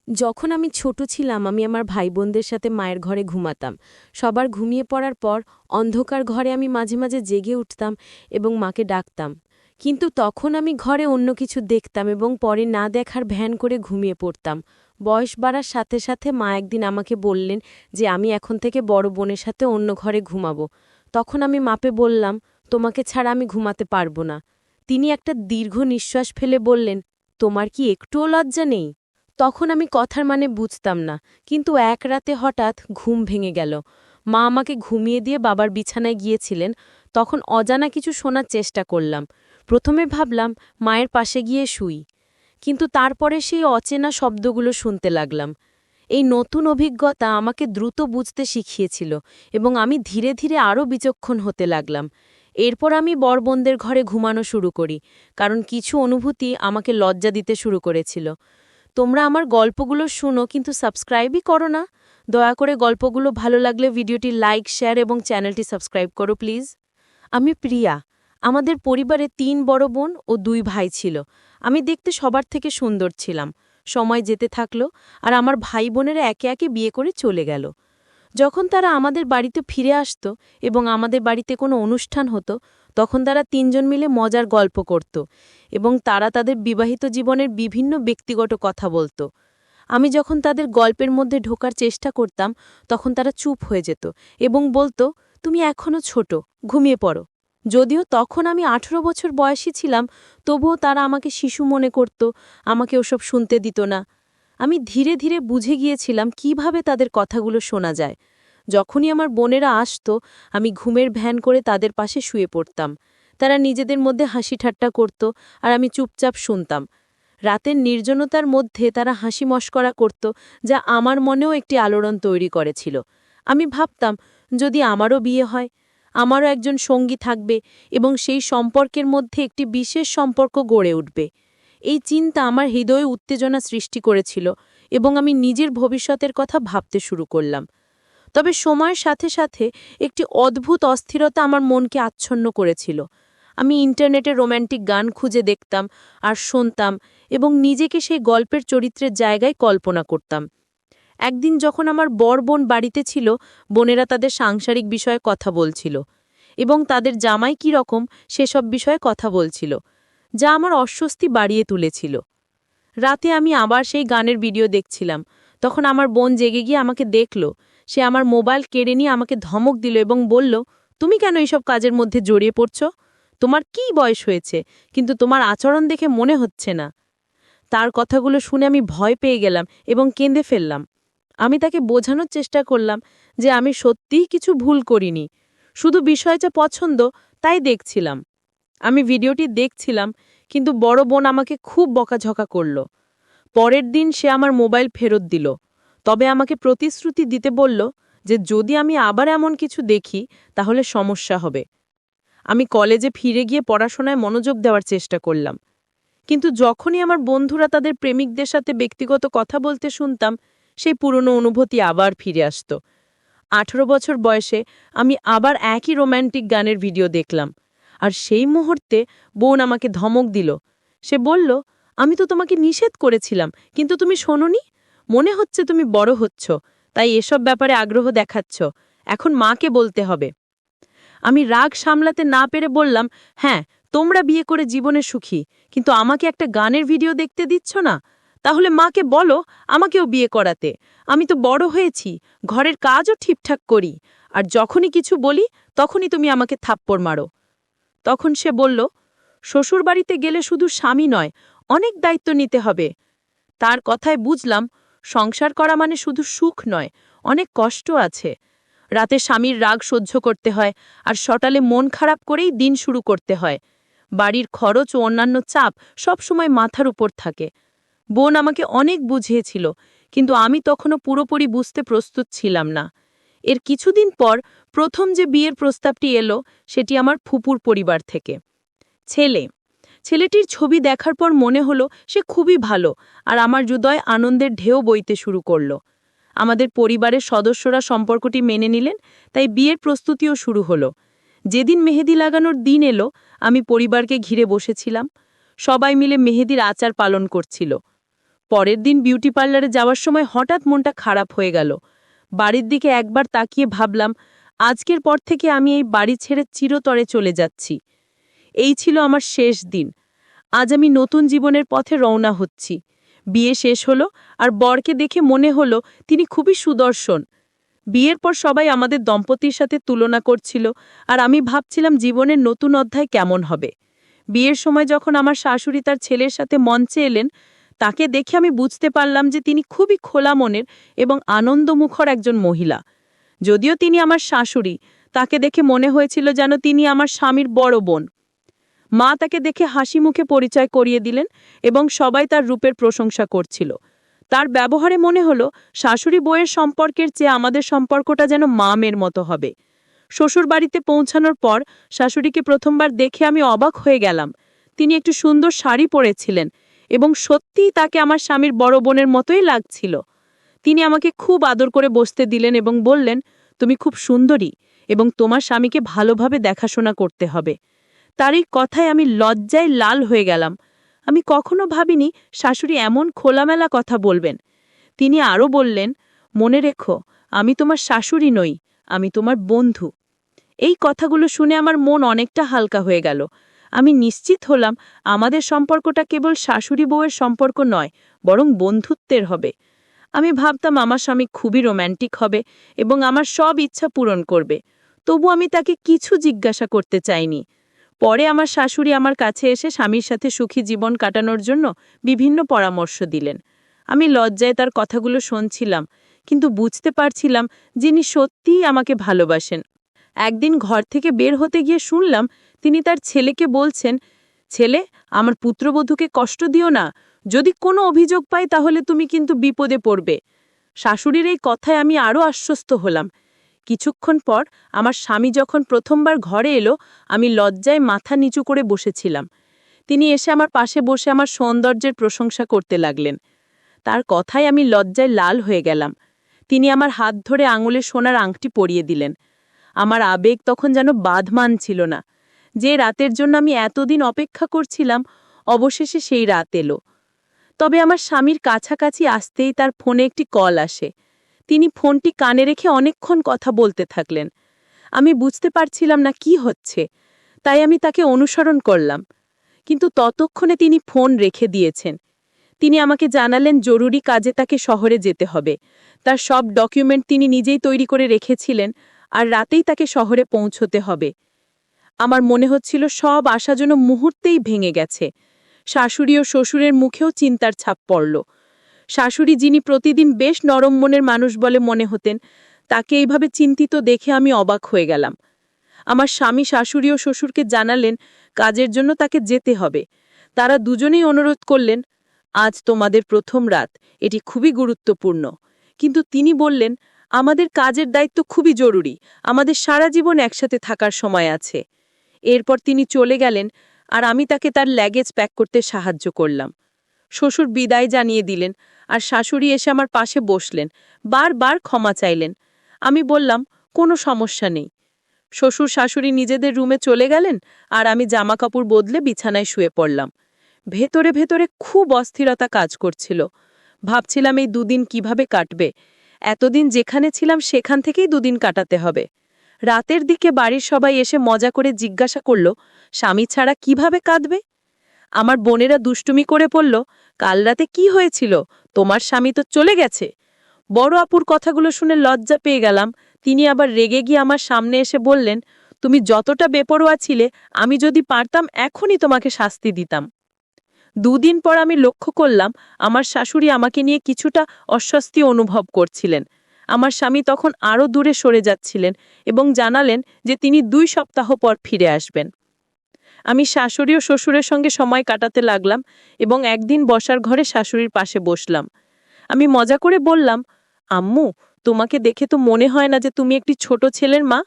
যখন আমি ছোট ছিলাম আমি আমার ভাই বোনদের সাথে মায়ের ঘরে ঘুমাতাম। সবার ঘুমিয়ে পড়ার পর অন্ধকার ঘরে আমি মাঝে মাঝে জেগে উঠতাম এবং মাকে ডাকতাম। কিন্তু তখন আমি ঘরে অন্য কিছু দেখতাম এবং পরে না দেখার ভ্যান করে ঘুমিয়ে পড়তাম। বয়স বাড়ার সাথে সাথে মা একদিন আমাকে বললেন যে আমি এখন থেকে বড় বোনের সাথে অন্য ঘরে ঘুমাবো। তখন আমি মাপে বললাম, তোমাকে ছাড়া আমি ঘুমাতে পারবো না। তিনি একটা দীর্ঘ নিঃশ্বাস ফেলে বললেন, তোমার কি একটুও লজ্জা নেই? তখন আমি কথার মানে বুঝতাম না, কিন্তু এক রাতে হঠাৎ ঘুম ভেঙে গেল। মা আমাকে ঘুমিয়ে দিয়ে বাবার বিছানায় গিয়েছিলেন। তখন অজানা কিছু শোনার চেষ্টা করলাম। প্রথমে ভাবলাম মায়ের পাশে গিয়ে শুই, কিন্তু তারপরে সেই অচেনা শব্দগুলো শুনতে লাগলাম। এই নতুন অভিজ্ঞতা আমাকে দ্রুত বুঝতে শিখিয়েছিল এবং আমি ধীরে ধীরে আরও বিচক্ষণ হতে লাগলাম। এরপর আমি বড়বোনদের ঘরে ঘুমানো শুরু করি, কারণ কিছু অনুভূতি আমাকে লজ্জা দিতে শুরু করেছিল। তোমরা আমার গল্পগুলো শুনো কিন্তু সাবস্ক্রাইবই করো না। দয়া করে গল্পগুলো ভালো লাগলে ভিডিওটি লাইক, শেয়ার এবং চ্যানেলটি সাবস্ক্রাইব করো প্লিজ। আমি প্রিয়া। আমাদের পরিবারে ৩ বড় বোন ও ২ ভাই ছিল। আমি দেখতে সবার থেকে সুন্দর ছিলাম। সময় যেতে থাকলো আর আমার ভাই বোনেরা একে একে বিয়ে করে চলে গেল। যখন তারা আমাদের বাড়িতে ফিরে আসত এবং আমাদের বাড়িতে কোনো অনুষ্ঠান হতো, তখন তারা ৩ জন মিলে মজার গল্প করত এবং তারা তাদের বিবাহিত জীবনের বিভিন্ন ব্যক্তিগত কথা বলত। আমি যখন তাদের গল্পের মধ্যে ঢোকার চেষ্টা করতাম, তখন তারা চুপ হয়ে যেত এবং বলতো, তুমি এখনও ছোট, ঘুমিয়ে পড়ো। যদিও তখন আমি ১৮ বছর বয়সী ছিলাম, তবুও তারা আমাকে শিশু মনে করত, আমাকে ওসব শুনতে দিত না। আমি ধীরে ধীরে বুঝে গিয়েছিলাম কিভাবে তাদের কথাগুলো শোনা যায়। যখনই আমার বোনেরা আসত, আমি ঘুমের ভ্যান করে তাদের পাশে শুয়ে পড়তাম। তারা নিজেদের মধ্যে হাসি ঠাট্টা করত আর আমি চুপচাপ শুনতাম। রাতের নির্জনতার মধ্যে তারা হাসি মশকরা করত, যা আমার মনেও একটি আলোড়ন তৈরি করেছিল। আমি ভাবতাম, যদি আমারও বিয়ে হয়, আমারও একজন সঙ্গী থাকবে এবং সেই সম্পর্কের মধ্যে একটি বিশেষ সম্পর্ক গড়ে উঠবে। এই চিন্তা আমার হৃদয়ে উত্তেজনা সৃষ্টি করেছিল এবং আমি নিজের ভবিষ্যতের কথা ভাবতে শুরু করলাম। তবে সময়ের সাথে সাথে একটি অদ্ভুত অস্থিরতা আমার মনকে আচ্ছন্ন করেছিল। আমি ইন্টারনেটে রোম্যান্টিক গান খুঁজে দেখতাম আর শুনতাম এবং নিজেকে সেই গল্পের চরিত্রের জায়গায় কল্পনা করতাম। একদিন যখন আমার বড় বোন বাড়িতে ছিল, বোনেরা তাদের সাংসারিক বিষয়ে কথা বলছিল এবং তাদের জামাই কী রকম সেসব বিষয়ে কথা বলছিল, যা আমার অস্বস্তি বাড়িয়ে তুলেছিল। রাতে আমি আবার সেই গানের ভিডিও দেখছিলাম। তখন আমার বোন জেগে গিয়ে আমাকে দেখল। সে আমার মোবাইল কেড়ে নিয়ে আমাকে ধমক দিল এবং বলল, তুমি কেন এইসব কাজের মধ্যে জড়িয়ে পড়ছ? তোমার কি বয়স হয়েছে, কিন্তু তোমার আচরণ দেখে মনে হচ্ছে না। তার কথাগুলো শুনে আমি ভয় পেয়ে গেলাম এবং কেঁদে ফেললাম। আমি তাকে বোঝানোর চেষ্টা করলাম যে আমি সত্যিই কিছু ভুল করিনি, শুধু বিষয়টা পছন্দ, তাই দেখছিলাম। আমি ভিডিওটি দেখছিলাম, কিন্তু বড় বোন আমাকে খুব বকাঝকা করল। পরের দিন সে আমার মোবাইল ফেরত দিল, তবে আমাকে প্রতিশ্রুতি দিতে বলল যে যদি আমি আবার এমন কিছু দেখি তাহলে সমস্যা হবে। আমি কলেজে ফিরে গিয়ে পড়াশোনায় মনোযোগ দেওয়ার চেষ্টা করলাম, কিন্তু যখনই আমার বন্ধুরা তাদের প্রেমিকদের সাথে ব্যক্তিগত কথা বলতে শুনতাম, সেই পুরনো অনুভূতি আবার ফিরে আসত। ১৮ বছর বয়সে আমি আবার একই রোম্যান্টিক গানের ভিডিও দেখলাম, আর সেই মুহূর্তে বোন আমাকে ধমক দিল। সে বলল, আমি তো তোমাকে নিষেধ করেছিলাম, কিন্তু তুমি শোনোনি। মনে হচ্ছে তুমি বড় হচ্ছ, তাই এসব ব্যাপারে আগ্রহ দেখাচ্ছ। এখন মাকে বলতে হবে। আমি রাগ সামলাতে না পেরে বললাম, হ্যাঁ, তোমরা বিয়ে করে জীবনে সুখী, কিন্তু আমাকে একটা গানের ভিডিও দেখতে দিচ্ছ না। তাহলে মাকে বলো আমাকেও বিয়ে করাতে। আমি তো বড় হয়েছি, ঘরের কাজও ঠিকঠাক করি, আর যখনই কিছু বলি তখনই তুমি আমাকে থাপ্পড় মারো। তখন সে বলল, শ্বশুরবাড়িতে গেলে শুধু স্বামী নয়, অনেক দায়িত্ব নিতে হবে। তার কথায় বুঝলাম, সংসার করা মানে শুধু সুখ নয়, অনেক কষ্ট আছে। রাতে স্বামীর রাগ সহ্য করতে হয় আর সকালে মন খারাপ করেই দিন শুরু করতে হয়। বাড়ির খরচ ও অন্যান্য চাপ সবসময় মাথার উপর থাকে। বোন আমাকে অনেক বুঝিয়েছিল, কিন্তু আমি তখনও পুরোপুরি বুঝতে প্রস্তুত ছিলাম না। এর কিছুদিন পর প্রথম যে বিয়ের প্রস্তাবটি এলো, সেটি আমার ফুপুর পরিবার থেকে। ছেলেটির ছবি দেখার পর মনে হলো সে খুবই ভালো, আর আমার হৃদয় আনন্দের ঢেউ বইতে শুরু করল। আমাদের পরিবারের সদস্যরা সম্পর্কটি মেনে নিলেন, তাই বিয়ের প্রস্তুতিও শুরু হলো। যেদিন মেহেদি লাগানোর দিন এলো, আমি পরিবারকে ঘিরে বসেছিলাম। সবাই মিলে মেহেদির আচার পালন করছিল। পরের দিন বিউটি পার্লারে যাওয়ার সময় হঠাৎ মনটা খারাপ হয়ে গেল। বাড়ির দিকে একবার তাকিয়ে ভাবলাম, আজকের পর থেকে আমি এই বাড়ি ছেড়ে চিরতরে চলে যাচ্ছি। এই ছিল আমার শেষ দিন। আজ আমি নতুন জীবনের পথে রওনা হচ্ছি। বিয়ে শেষ হলো, আর বরকে দেখে মনে হলো তিনি খুবই সুদর্শন। বিয়ের পর সবাই আমাদের দম্পতির সাথে তুলনা করছিল, আর আমি ভাবছিলাম জীবনের নতুন অধ্যায় কেমন হবে। বিয়ের সময় যখন আমার শাশুড়ি তার ছেলের সাথে মঞ্চে এলেন, তাকে দেখে আমি বুঝতে পারলাম যে তিনি খুবই খোলা মনের এবং আনন্দমুখর একজন মহিলা। যদিও তিনি আমার শাশুড়ি, তাকে দেখে মনে হয়েছিল যেন তিনি আমার স্বামীর বড় বোন। মা তাকে দেখে হাসি মুখে পরিচয় করিয়ে দিলেন এবং সবাই তার রূপের প্রশংসা করছিল। তার ব্যবহারে মনে হলো শাশুড়ি বউয়ের সম্পর্কের চেয়ে আমাদের সম্পর্কটা যেন মা-মেয়ের মতো হবে। শ্বশুর বাড়িতে পৌঁছানোর পর শাশুড়িকে প্রথমবার দেখে আমি অবাক হয়ে গেলাম। তিনি একটু সুন্দর শাড়ি পরেছিলেন এবং সত্যিই তাকে আমার স্বামীর বড় বোনের মতোই লাগছিল। তিনি আমাকে খুব আদর করে বসতে দিলেন এবং বললেন, তুমি খুব সুন্দরী এবং তোমার স্বামীকে ভালোভাবে দেখাশোনা করতে হবে। তার এই কথায় আমি লজ্জায় লাল হয়ে গেলাম। আমি কখনো ভাবিনি শাশুড়ি এমন খোলামেলা কথা বলবেন। তিনি আরও বললেন, মনে রেখো, আমি তোমার শাশুড়ি নই, আমি তোমার বন্ধু। এই কথাগুলো শুনে আমার মন অনেকটা হালকা হয়ে গেল। আমি নিশ্চিত হলাম আমাদের সম্পর্কটা কেবল শাশুড়ি বউয়ের সম্পর্ক নয়, বরং বন্ধুত্বের হবে। আমি ভাবতাম আমার স্বামী খুবই রোম্যান্টিক হবে এবং আমার সব ইচ্ছা পূরণ করবে। তবু আমি তাকে কিছু জিজ্ঞাসা করতে চাইনি। পরে আমার শাশুড়ি আমার কাছে এসে স্বামীর সাথে সুখী জীবন কাটানোর জন্য বিভিন্ন পরামর্শ দিলেন। আমি লজ্জায় তার কথাগুলো শুনছিলাম, কিন্তু বুঝতে পারছিলাম যিনি সত্যিই আমাকে ভালোবাসেন। একদিন ঘর থেকে বের হতে গিয়ে শুনলাম তিনি তার ছেলেকে বলছেন, ছেলে, আমার পুত্রবধূকে কষ্ট দিও না, যদি কোনো অভিযোগ পাই তাহলে তুমি কিন্তু বিপদে পড়বে। শাশুড়ির এই কথায় আমি আরও আশ্বস্ত হলাম। কিছুক্ষণ পর আমার স্বামী যখন প্রথমবার ঘরে এলো, আমি লজ্জায় মাথা নিচু করে বসেছিলাম। তিনি এসে আমার পাশে বসে আমার সৌন্দর্যের প্রশংসা করতে লাগলেন। তার কথায় আমি লজ্জায় লাল হয়ে গেলাম। তিনি আমার হাত ধরে আঙুলে সোনার আংটি পরিয়ে দিলেন। আমার আবেগ তখন যেন বাঁধ মানছিল না। যে রাতের জন্য আমি এতদিন অপেক্ষা করছিলাম, অবশেষে সেই রাত এলো। তবে আমার স্বামীর কাছাকাছি আসতেই তার ফোনে একটি কল আসে। তিনি ফোনটি কানে রেখে অনেকক্ষণ কথা বলতে থাকলেন। আমি বুঝতে পারছিলাম না কি হচ্ছে, তাই আমি তাকে অনুসরণ করলাম। কিন্তু ততক্ষণে তিনি ফোন রেখে দিয়েছেন। তিনি আমাকে জানালেন জরুরি কাজে তাকে শহরে যেতে হবে। তার সব ডকুমেন্ট তিনি নিজেই তৈরি করে রেখেছিলেন, আর রাতেই তাকে শহরে পৌঁছতে হবে। আমার মনে হচ্ছিল সব আশা যেন মুহূর্তেই ভেঙে গেছে। শাশুড়ি ও শ্বশুরের মুখেও চিন্তার ছাপ পড়ল। শাশুড়ি, যিনি প্রতিদিন বেশ নরম মনের মানুষ বলে মনে হতেন, তাকে এইভাবে চিন্তিত দেখে আমি অবাক হয়ে গেলাম। আমার স্বামী শাশুড়ি ও শ্বশুরকে জানালেন কাজের জন্য তাকে যেতে হবে। তারা দুজনেই অনুরোধ করলেন, আজ তোমাদের প্রথম রাত, এটি খুবই গুরুত্বপূর্ণ। কিন্তু তিনি বললেন, আমাদের কাজের দায়িত্ব খুবই জরুরি, আমাদের সারা জীবন একসাথে থাকার সময় আছে। এরপর তিনি চলে গেলেন, আর আমি তাকে তার লাগেজ প্যাক করতে সাহায্য করলাম। শ্বশুর বিদায় জানিয়ে দিলেন, আর শাশুড়ি এসে আমার পাশে বসলেন, বারবার ক্ষমা চাইলেন। আমি বললাম, কোনো সমস্যা নেই। শ্বশুর শাশুড়ি নিজেদের রুমে চলে গেলেন, আর আমি জামাকাপড় বদলে বিছানায় শুয়ে পড়লাম। ভেতরে ভেতরে খুব অস্থিরতা কাজ করছিল। ভাবছিলাম এই দুদিন কিভাবে কাটবে। এতদিন যেখানে ছিলাম সেখান থেকেই দুদিন কাটাতে হবে। রাতের দিকে বাড়ির সবাই এসে মজা করে জিজ্ঞাসা করল, স্বামী ছাড়া কিভাবে কাঁদবে? আমার বোনেরা দুষ্টুমি করে পড়ল, কাল রাতে কি হয়েছিল, তোমার স্বামী তো চলে গেছে। বড় আপুর কথাগুলো শুনে লজ্জা পেয়ে গেলাম। তিনি আবার রেগে গিয়ে আমার সামনে এসে বললেন, তুমি যতটা বেপরোয়া ছিলে, আমি যদি পারতাম এখনই তোমাকে শাস্তি দিতাম। দুদিন পর আমি লক্ষ্য করলাম আমার শাশুড়ি আমাকে নিয়ে কিছুটা অস্বস্তি অনুভব করছিলেন। আমার স্বামী তখন আরও দূরে সরে যাচ্ছিলেন এবং জানালেন যে তিনি 2 সপ্তাহ পর ফিরে আসবেন। আমি শাশুড়ি ও শ্বশুরের সঙ্গে সময় কাটাতে লাগলাম এবং একদিন বসার ঘরে শাশুড়ির পাশে বসলাম। আমি মজা করে বললাম, আম্মু, তোমাকে দেখে তো মনে হয় না যে তুমি একটি ছোট ছেলের মা।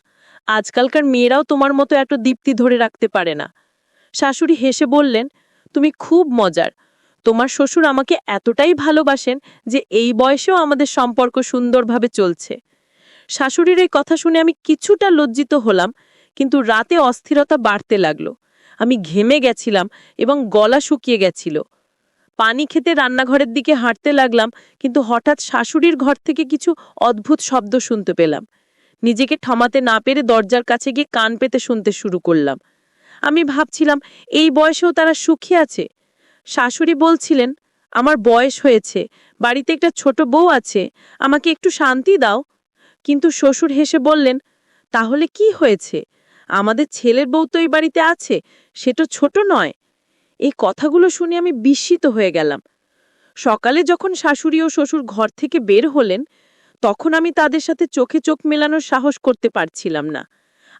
আজকালকার মেয়েরাও তোমার মতো এত দীপ্তি ধরে রাখতে পারে না। শাশুড়ি হেসে বললেন, তুমি খুব মজার। তোমার শ্বশুর আমাকে এতটাই ভালোবাসেন যে এই বয়সেও আমাদের সম্পর্ক সুন্দরভাবে চলছে। শাশুড়ির এই কথা শুনে আমি কিছুটা লজ্জিত হলাম, কিন্তু রাতে অস্থিরতা বাড়তে লাগলো। আমি ঘেমে গেছিলাম এবং গলা শুকিয়ে গেছিল। পানি খেতে রান্নাঘরের দিকে হাঁটতে লাগলাম, কিন্তু হঠাৎ শাশুড়ির ঘর থেকে কিছু অদ্ভুত শব্দ শুনতে পেলাম। নিজেকে থামাতে না পেরে দরজার কাছে গিয়ে কান পেতে শুনতে শুরু করলাম। আমি ভাবছিলাম, এই বয়সেও তারা সুখী আছে। শাশুড়ি বলছিলেন, আমার বয়স হয়েছে, বাড়িতে একটা ছোট বউ আছে, আমাকে একটু শান্তি দাও। কিন্তু শ্বশুর হেসে বললেন, তাহলে কি হয়েছে? আমাদের ছেলের বউ তো এই বাড়িতে আছে, সে তো ছোট নয়। এই কথাগুলো শুনে আমি বিস্মিত হয়ে গেলাম। সকালে যখন শাশুড়ি ও শ্বশুর ঘর থেকে বের হলেন, তখন আমি তাদের সাথে চোখে চোখ মেলানোর সাহস করতে পারছিলাম না।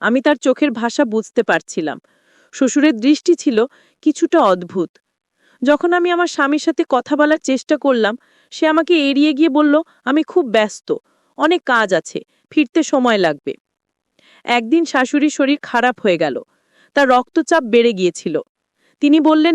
আমি তার চোখের ভাষা বুঝতে পারছিলাম। শ্বশুরের দৃষ্টি ছিল কিছুটা অদ্ভুত। যখন আমি আমার স্বামীর সাথে কথা বলার চেষ্টা করলাম, সে আমাকে এড়িয়ে গিয়ে বলল, আমি খুব ব্যস্ত, অনেক কাজ আছে, ফিরতে সময় লাগবে। একদিন শাশুড়ির শরীর খারাপ হয়ে গেল, তার রক্তচাপ বেড়ে গিয়েছিল। তিনি বললেন,